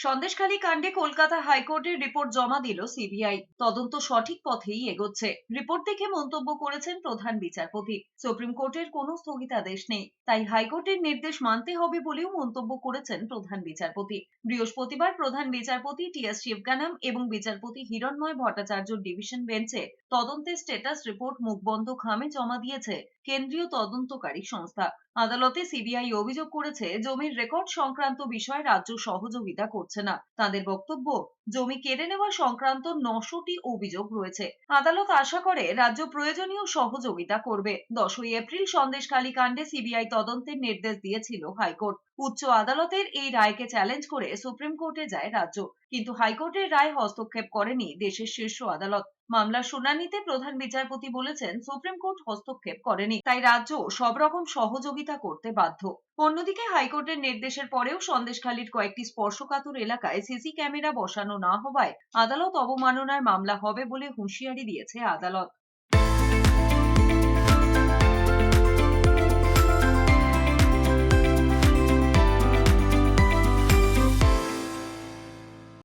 সন্দেশখালী কাণ্ডে কলকাতা হাইকোর্টের রিপোর্ট জমা দিল সিবিআই। তদন্ত সঠিক পথেই এগোচ্ছে। রিপোর্ট দেখে মন্তব্য করেছেন প্রধান বিচারপতি। সুপ্রিম কোর্টের কোনো স্থগিতাদেশ নেই, তাই হাইকোর্টের নির্দেশ মানতে হবে বলেও মন্তব্য করেছেন প্রধান বিচারপতি। বৃহস্পতিবার প্রধান বিচারপতি টি.এস. শিবগানাম এবং বিচারপতি হিরণময় ভট্টাচার্যর ডিভিশন বেঞ্চে তদন্তের স্ট্যাটাস রিপোর্ট মুখবন্ধ খামে জমা দিয়েছে কেন্দ্রীয় তদন্তকারী সংস্থা। আদালতে সিবিআই অভিযোগ করেছে, জমির রেকর্ড সংক্রান্ত বিষয়ে রাজ্য সহযোগিতা করছে না। তাদের বক্তব্য, জমি কেড়ে নেওয়া সংক্রান্ত 900টি অভিযোগ রয়েছে। আদালত আশা করে রাজ্য প্রয়োজনীয় সহযোগিতা করবে। 10ই এপ্রিল সন্দেশখালী কাণ্ডে সিবিআই তদন্তের নির্দেশ দিয়েছিল হাইকোর্ট। উচ্চ আদালতের এই রায়কে চ্যালেঞ্জ করে সুপ্রিম কোর্টে যায় রাজ্য, কিন্তু হাইকোর্টের রায় হস্তক্ষেপ করেনি দেশের শীর্ষ আদালত। মামলার শুনানিতে প্রধান বিচারপতি বলেছেন, সুপ্রিম কোর্ট হস্তক্ষেপ করেনি, তাই রাজ্য সব রকম সহযোগিতা করতে বাধ্য। অন্যদিকে হাইকোর্টের নির্দেশের পরেও সন্দেশখালীর কয়েকটি স্পর্শকাতর এলাকায় সিসি ক্যামেরা বসানো না হওয়ায় আদালত অবমাননার মামলা হবে বলে হুঁশিয়ারি দিয়েছে আদালত।